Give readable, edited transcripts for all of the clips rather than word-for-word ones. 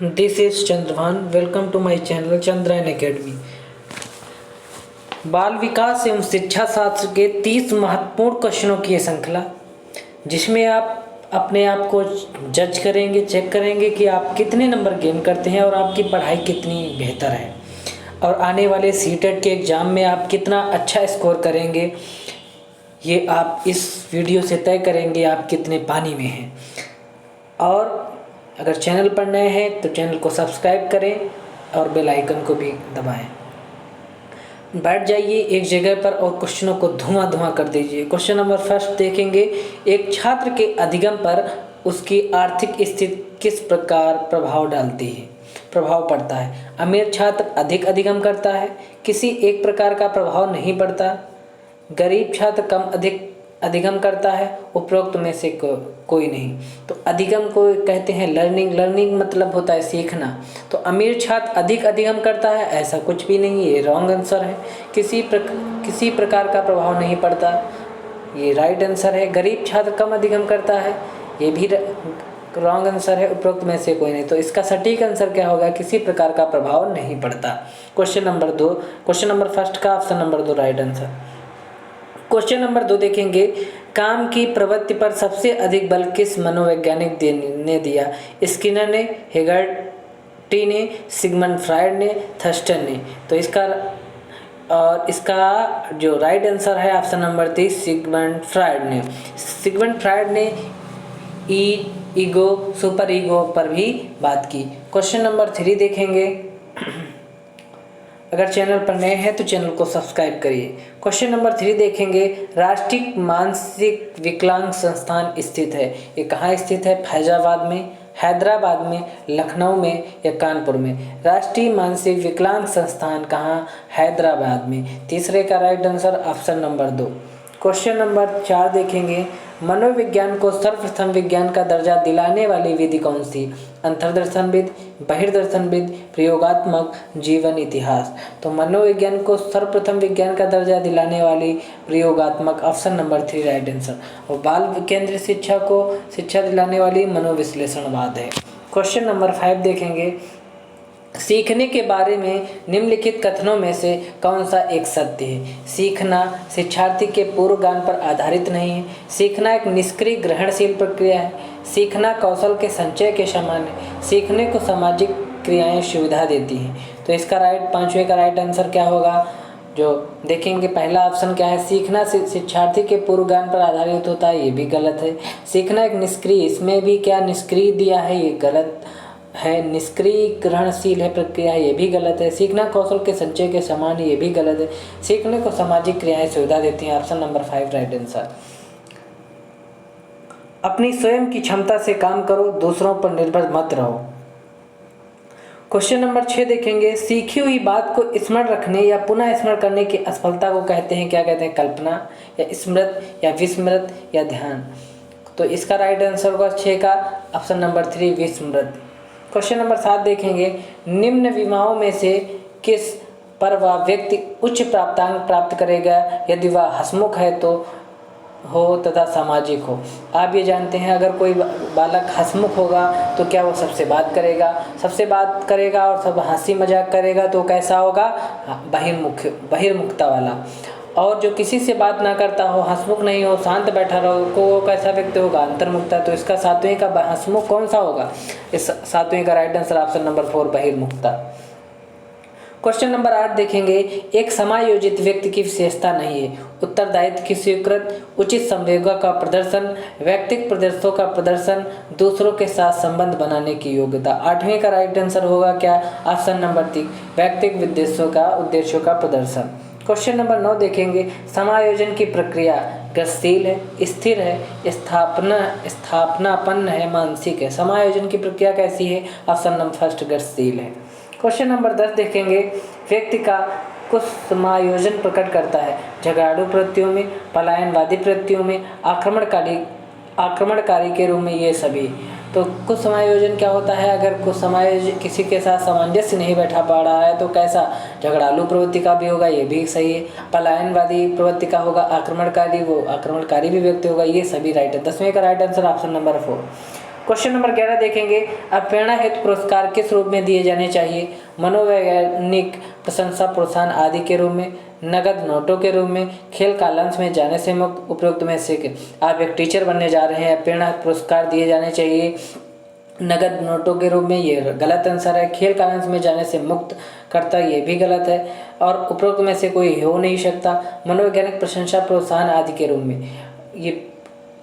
This is Chandravan. Welcome to my channel Chandrayaan Academy. बाल विकास एवं शिक्षा शास्त्र के 30 महत्वपूर्ण क्वेश्चनों की ये श्रृंखला, जिसमें आप अपने आप को जज करेंगे, चेक करेंगे कि आप कितने नंबर गेन करते हैं और आपकी पढ़ाई कितनी बेहतर है, और आने वाले सीटेट के एग्ज़ाम में आप कितना अच्छा स्कोर करेंगे, ये आप इस वीडियो से तय करेंगे आप कितने पानी में हैं। और अगर चैनल पर नए हैं तो चैनल को सब्सक्राइब करें और बेल आइकन को भी दबाएं। बैठ जाइए एक जगह पर और क्वेश्चनों को धुआं कर दीजिए। क्वेश्चन नंबर फर्स्ट देखेंगे, एक छात्र के अधिगम पर उसकी आर्थिक स्थिति किस प्रकार प्रभाव पड़ता है। अमीर छात्र अधिक अधिगम करता है, किसी एक प्रकार का प्रभाव नहीं पड़ता। गरीब छात्र कम अधिगम करता है, उपरोक्त में से कोई नहीं। तो अधिगम को कहते हैं लर्निंग मतलब होता है सीखना। तो अमीर छात्र अधिक अधिगम करता है, ऐसा कुछ भी नहीं, ये रॉन्ग आंसर है। किसी प्रकार का प्रभाव नहीं पड़ता, ये राइट आंसर है। गरीब छात्र कम अधिगम करता है, ये भी रॉन्ग आंसर है, उपरोक्त में से कोई नहीं। तो इसका सटीक आंसर क्या होगा, किसी प्रकार का प्रभाव नहीं पड़ता। क्वेश्चन नंबर फर्स्ट का option number 2 right answer. Question number 2 देखेंगे, काम की प्रवृत्ति पर सबसे अधिक बल किस मनोवैज्ञानिक ने दिया। स्किनर ने, हेगर्टी ने, सिगमंड फ्रायड ने, थर्स्टन ने। तो इसका जो राइट आंसर है ऑप्शन नंबर 3 सिगमंड फ्रायड ने ईगो, सुपर ईगो पर भी बात की। क्वेश्चन नंबर 3 देखेंगे, अगर चैनल पर नए हैं तो चैनल को सब्सक्राइब करिए। क्वेश्चन नंबर 3 देखेंगे, राष्ट्रीय मानसिक विकलांग संस्थान स्थित है। ये कहाँ स्थित है, फैजाबाद में, हैदराबाद में, लखनऊ में या कानपुर में। राष्ट्रीय मानसिक विकलांग संस्थान कहाँ, हैदराबाद में। तीसरे का right answer option number 2। Question number 4 देखेंगे, मनोविज्ञान को सर्वप्रथम विज्ञान का दर्जा दिलाने वाली विधि कौन सी। अंतर्दर्शनविद, बहिर्दर्शनविद, प्रयोगात्मक, जीवन इतिहास। तो मनोविज्ञान को सर्वप्रथम विज्ञान का दर्जा दिलाने वाली प्रयोगात्मक, ऑप्शन नंबर 3 राइट आंसर। और बाल केंद्रित शिक्षा को शिक्षा दिलाने वाली मनोविश्लेषणवाद है। क्वेश्चन नंबर 5 देखेंगे, सीखने के बारे में निम्नलिखित कथनों में से कौन सा एक सत्य है। सीखना शिक्षार्थी के पूर्व ज्ञान पर आधारित नहीं है। सीखना एक निष्क्रिय ग्रहणशील प्रक्रिया है। सीखना कौशल के संचय के समान है। सीखने को सामाजिक क्रियाएं सुविधा देती हैं। तो इसका पांचवें का राइट आंसर क्या होगा, जो देखेंगे पहला ऑप्शन क्या है, सीखना शिक्षार्थी के पूर्व ज्ञान पर आधारित होता है, ये भी गलत है। सीखना एक निष्क्रिय, इसमें भी क्या निष्क्रिय दिया है, ये गलत है। निष्क्रिय ग्रहणशील है प्रक्रिया, ये भी गलत है। सीखना कौशल के संचय के समान, ये भी गलत है। सीखने को सामाजिक क्रियाएं सुविधा देती हैं, ऑप्शन नंबर 5 राइट आंसर। अपनी स्वयं की क्षमता से काम करो, दूसरों पर निर्भर मत रहो। क्वेश्चन नंबर 6 देखेंगे, सीखी हुई बात को स्मरण रखने या पुनः स्मरण करने की असफलता को कहते हैं, क्या कहते हैं, कल्पना या स्मृत या विस्मृत या ध्यान। तो इसका राइट आंसर होगा 6 का ऑप्शन नंबर 3 विस्मृत। क्वेश्चन नंबर 7 देखेंगे, निम्न विमाओं में से किस पर वह व्यक्ति उच्च प्राप्तांक प्राप्त करेगा यदि वह हंसमुख है तो हो तथा सामाजिक हो। आप ये जानते हैं, अगर कोई बालक हंसमुख होगा तो क्या वो सबसे बात करेगा और सब हंसी मजाक करेगा, तो कैसा होगा, बहिर्मुखता वाला। और जो किसी से बात ना करता हो, हंसमुख नहीं हो, शांत बैठा रहो, को कैसा व्यक्ति होगा, अंतर्मुखता। तो इसका 7वें का हंसमुख कौन सा होगा, इस 7वें का राइट आंसर ऑप्शन नंबर 4 बहिर्मुखता। क्वेश्चन नंबर 8 देखेंगे, एक समायोजित व्यक्ति की विशेषता नहीं है। उत्तरदायित्व की स्वीकृत, उचित संवेगों का प्रदर्शन, व्यक्तिगत प्रदर्शनों का प्रदर्शन, दूसरों के साथ संबंध बनाने की योग्यता। 8वें का राइट आंसर होगा क्या, ऑप्शन नंबर 3 व्यक्तिगत उद्देश्यों का प्रदर्शन। क्वेश्चन नंबर 9 देखेंगे, समायोजन की प्रक्रिया गतिशील है, स्थिर है, स्थापनापन्न है, मानसिक है। समायोजन की प्रक्रिया कैसी है, ऑप्शन नंबर 1 गतिशील है। क्वेश्चन नंबर 10 देखेंगे, व्यक्ति का कुछ समायोजन प्रकट करता है, झगड़ालू प्रवृत्तियों में, पलायनवादी प्रवृत्तियों में, आक्रमणकारी के रूप में, ये सभी। तो कुछ समायोजन क्या होता है, अगर कुछ समायोजन किसी के साथ सामंजस्य नहीं बैठा पा रहा है तो कैसा, झगड़ालू प्रवृत्ति का भी होगा, ये भी सही है। पलायनवादी प्रवृत्ति का होगा, आक्रमणकारी भी व्यक्ति होगा, ये सभी राइट है। 10वें का right answer option number 4। Question number 11 देखेंगे, अब प्रेरणा हेतु पुरस्कार किस रूप में दिए जाने चाहिए? मनोवैज्ञानिक प्रशंसा प्रोत्साहन आदि के रूप में, नगद नोटों के रूप में, खेल कालांश में जाने से मुक्त, उपरोक्त में से। आप एक टीचर बनने जा रहे हैं, प्रेरणा पुरस्कार दिए जाने चाहिए नगद नोटों के रूप में, ये गलत आंसर है। खेल कालांश में जाने से मुक्त करता, ये भी गलत है। और उपरोक्त में से कोई हो नहीं सकता। मनोवैज्ञानिक प्रशंसा प्रोत्साहन आदि के रूप में,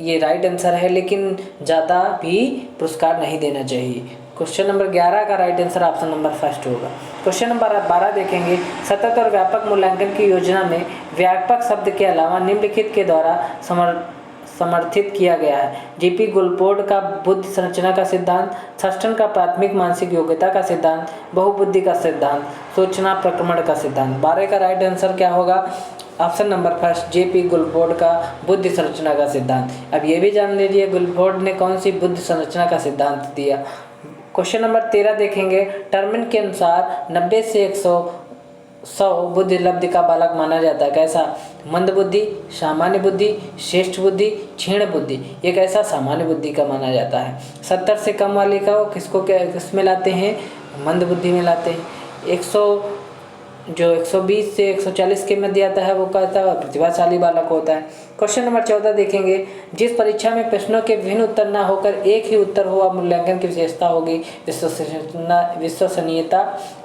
ये राइट आंसर है, लेकिन ज़्यादा भी पुरस्कार नहीं देना चाहिए। क्वेश्चन नंबर 11 का right answer option number first होगा। क्वेश्चन नंबर 12 देखेंगे, सतत और व्यापक मूल्यांकन की योजना में व्यापक शब्द के अलावा निम्नलिखित के द्वारा समर्थित किया गया है। जीपी गुलपोर्ड का बुद्धि संरचना का सिद्धांत, थर्स्टन का प्राथमिक मानसिक योग्यता का सिद्धांत, बहुबुद्धि का सिद्धांत, सूचना प्रक्रमण का सिद्धांत। 12 का राइट आंसर क्या होगा? ऑप्शन नंबर फर्स्ट, जेपी गुलपोर्ड का बुद्धि संरचना का सिद्धांत। अब ये भी जान लीजिए गुलपोर्ड ने कौन सी बुद्धि संरचना का सिद्धांत दिया। क्वेश्चन नंबर 13 देखेंगे, टर्मिन के अनुसार 90 से 100 बुद्धि लब्धि का बालक माना जाता है। कैसा? मंद बुद्धि, सामान्य बुद्धि, श्रेष्ठ बुद्धि, क्षीण बुद्धि। ये कैसा? सामान्य बुद्धि का माना जाता है। 70 से कम वाले का किसको किस में लाते हैं? मंद बुद्धि में लाते हैं। 120 से 140 के मध्य आता है वो कहता है प्रतिभाशाली बालक होता है। क्वेश्चन नंबर 14 देखेंगे, जिस परीक्षा में प्रश्नों के विभिन्न उत्तर न होकर एक ही उत्तर हुआ मूल्यांकन की विशेषता होगी? विश्वसनीयता,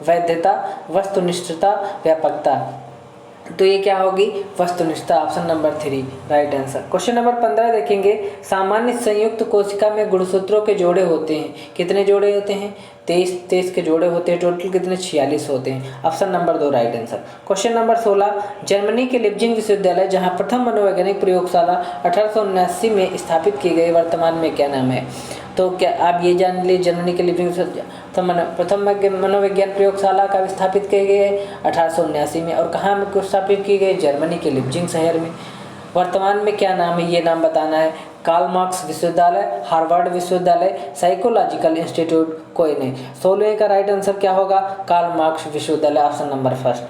वैधता, वस्तुनिष्ठता, व्यापकता। तो ये क्या होगी? वस्तुनिष्ठता, option number 3 right answer. Question number 15 देखेंगे, सामान्य संयुक्त कोशिका में गुणसूत्रों के जोड़े होते हैं। कितने जोड़े होते हैं? 23 के जोड़े होते हैं। टोटल कितने? 46 होते हैं। Option number 2 right answer. Question number 16, Germany के लिप्जिंग विश्वविद्यालय जहां प्रथम मनोवैज्ञानिक प्रयोगशाला 1879 में स्थापित की गई, वर्तमान में क्या नाम है? तो क्या आप ये जान लीजिए, जर्मनी के लिप्जिंग प्रथम मनोविज्ञान प्रयोगशाला का स्थापित किए गए 1879 में। और कहाँ स्थापित की गई? जर्मनी के लिप्जिंग शहर में। वर्तमान में क्या नाम है? ये नाम बताना है। कार्ल मार्क्स विश्वविद्यालय, हार्वर्ड विश्वविद्यालय, साइकोलॉजिकल इंस्टीट्यूट, कोई नहीं। 16 का राइट आंसर क्या होगा? कार्ल मार्क्स विश्वविद्यालय, option number first.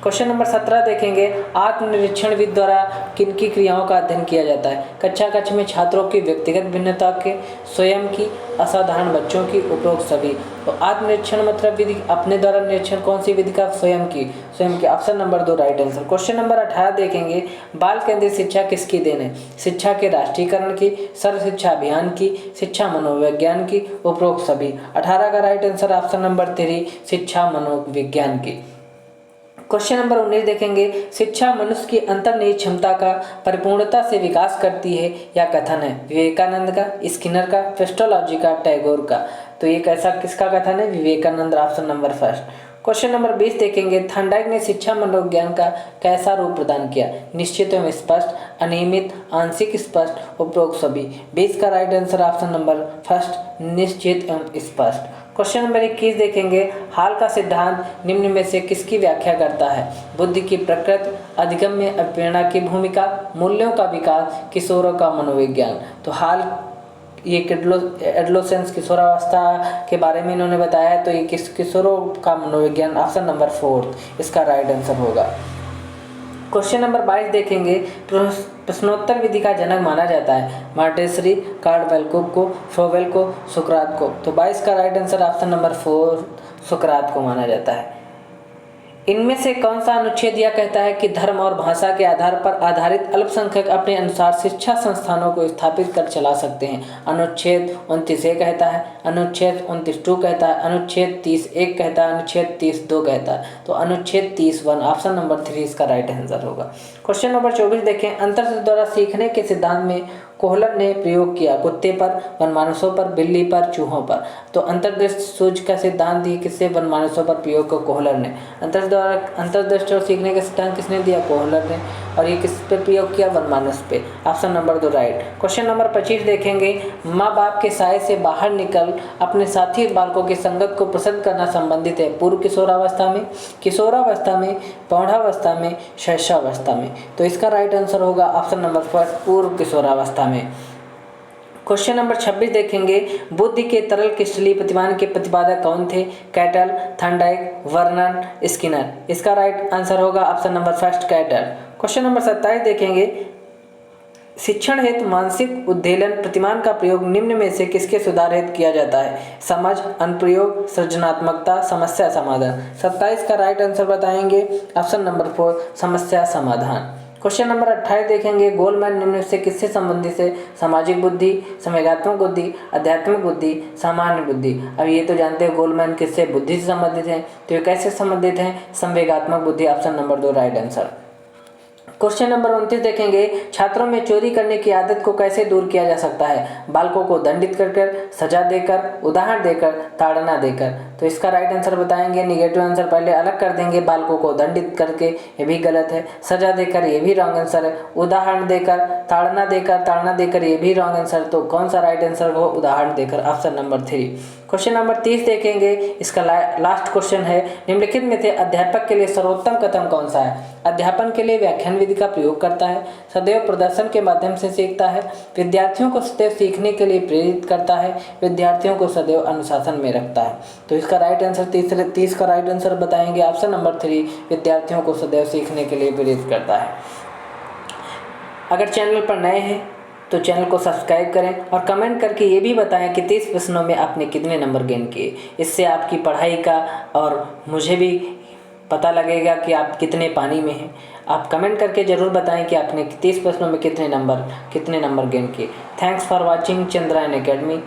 Question number 17 देखेंगे, आत्मनिरीक्षणविद द्वारा किनकी क्रियाओं का अध्ययन किया जाता है? कक्ष में छात्रों की व्यक्तिगत भिन्नता के, स्वयं की, असाधारण बच्चों की, उपरोक्त सभी। तो आत्मनिरीक्षण मतलब विधि, अपने द्वारा निरीक्षण। कौन सी विधि का? स्वयं की। Option number 2 right answer. Question number 18 देखेंगे, बाल केंद्रित शिक्षा किसकी देन है? शिक्षा के राष्ट्रीयकरण की, सर्व शिक्षा अभियान की, शिक्षा मनोविज्ञान की, उपरोक्त सभी। 18 का राइट आंसर ऑप्शन नंबर 3 शिक्षा मनोविज्ञान की। क्वेश्चन नंबर 19 देखेंगे, शिक्षा मनुष्य की अंतर्निहित क्षमता का परिपूर्णता से विकास करती है या कथन है? विवेकानंद का, स्किनर का, पेस्टोलॉजी का, टैगोर का। तो ये कैसा किसका कथन है? Vivekananda, option number first. Question number 20 देखेंगे, थॉर्नडाइक ने शिक्षा मनोविज्ञान का कैसा रूप प्रदान किया? निश्चित एवं स्पष्ट, अनियमित, आंशिक स्पष्ट, उपरोक्त सभी। 20 का right answer option number first, निश्चित एवं स्पष्ट। क्वेश्चन नंबर 21 देखेंगे, हाल का सिद्धांत निम्न में से किसकी व्याख्या करता है? बुद्धि की प्रकृति, अधिगम्य प्रेरणा की भूमिका, मूल्यों का विकास, किशोरों का मनोविज्ञान। तो हाल ये एडोलेसेंस किशोरावस्था के बारे में इन्होंने बताया है, तो ये किशोरों का मनोविज्ञान, ऑप्शन नंबर 4 इसका राइट आंसर होगा। क्वेश्चन नंबर 22 देखेंगे, प्रश्नोत्तर विधि का जनक माना जाता है? मार्टेसरी, कार्डवेल को, फ्रोवेल को, सुकरात को। तो 22 का राइट आंसर ऑप्शन नंबर 4 सुकरात को माना जाता है। इनमें से कौन सा अनुच्छेद यह कहता है कि धर्म और भाषा के आधार पर आधारित अल्पसंख्यक अपने अनुसार शिक्षा संस्थानों को स्थापित कर चला सकते हैं? अनुच्छेद 29 कहता है, अनुच्छेद 29 कहता है, अनुच्छेद 30 कहता है, अनुच्छेद 30 कहता है। तो अनुच्छेद 30 ऑप्शन नंबर 3 इसका राइट आंसर होगा। क्वेश्चन नंबर 24 देखें, अंतर्दृष्टि द्वारा सीखने के सिद्धांत में कोहलर ने प्रयोग किया कुत्ते पर, वनमानुषों पर, बिल्ली पर, चूहों पर। तो अंतर्दृष्टि सूझ का सिद्धांत दिया किससे? वनमानुषों पर प्रयोग को कोहलर ने। अंतर्दृष्टि और सीखने का सिद्धांत किसने दिया? कोहलर ने। और ये किस पे प्रयोग किया? वनमानुष पे, option number 2 right. Question number 25 देखेंगे, माँ बाप के साए से बाहर निकल अपने साथी बालकों की संगत को पसंद करना संबंधित है पूर्व किशोरावस्था में, किशोरावस्था में, प्रौढ़ावस्था में, शैशवावस्था में। तो इसका राइट आंसर होगा ऑप्शन नंबर 1 पूर्व किशोरावस्था में। क्वेश्चन नंबर 26 देखेंगे, बुद्धि के तरल क्रिस्टलीय प्रतिमान के प्रतिपादक कौन थे? Cattle, Thorndike, Vernon, Skinner. इसका राइट आंसर होगा option number 1 cattle. Question number 27 देखेंगे, शिक्षण हेतु मानसिक उद्वेलन प्रतिमान का प्रयोग निम्न में से किसके सुधार हेतु किया जाता है? समझ, अनुप्रयोग, सृजनात्मकता, समस्या समाधान। 27 का राइट आंसर बताएंगे ऑप्शन नंबर 4 समस्या समाधान। क्वेश्चन नंबर 28 देखेंगे, गोलमैन निम्न से किससे संबंधित है? सामाजिक बुद्धि, संवेगात्मक बुद्धि, आध्यात्मिक बुद्धि, सामान्य बुद्धि। अब ये तो जानते हैं गोलमैन किससे बुद्धि से संबंधित है, तो ये कैसे संबंधित है? संवेगात्मक बुद्धि, option number 2 right answer. Question number 29 देखेंगे, छात्रों में चोरी करने की आदत को कैसे दूर किया जा सकता है? बालकों को दंडित कर, सजा देकर, उदाहरण देकर, ताड़ना देकर। तो इसका राइट आंसर बताएंगे, निगेटिव आंसर पहले अलग कर देंगे। बालकों को दंडित करके, ये भी गलत है। सजा देकर, ये भी रॉन्ग आंसर है। उदाहरण देकर, ताड़ना देकर, ये भी रॉन्ग आंसर। तो कौन सा राइट आंसर हो? उदाहरण देकर, ऑप्शन नंबर 3। क्वेश्चन नंबर 30 देखेंगे, इसका लास्ट क्वेश्चन है, निम्नलिखित में से अध्यापक के लिए सर्वोत्तम कदम कौन सा है? अध्यापन के लिए व्याख्यान विधि का प्रयोग करता है, सदैव प्रदर्शन के माध्यम से सीखता है, विद्यार्थियों को सदैव सीखने के लिए प्रेरित करता है, विद्यार्थियों को सदैव अनुशासन में रखता है। तो इसका राइट आंसर 30 का राइट आंसर बताएंगे ऑप्शन नंबर 3 विद्यार्थियों को सदैव सीखने के लिए प्रेरित करता है। अगर चैनल पर नए हैं तो चैनल को सब्सक्राइब करें और कमेंट करके ये भी बताएं कि 30 प्रश्नों में आपने कितने नंबर गेन किए। इससे आपकी पढ़ाई का और मुझे भी पता लगेगा कि आप कितने पानी में हैं। आप कमेंट करके ज़रूर बताएं कि आपने 30 प्रश्नों में कितने नंबर गेन किए। Thanks for watching Chandrayan academy.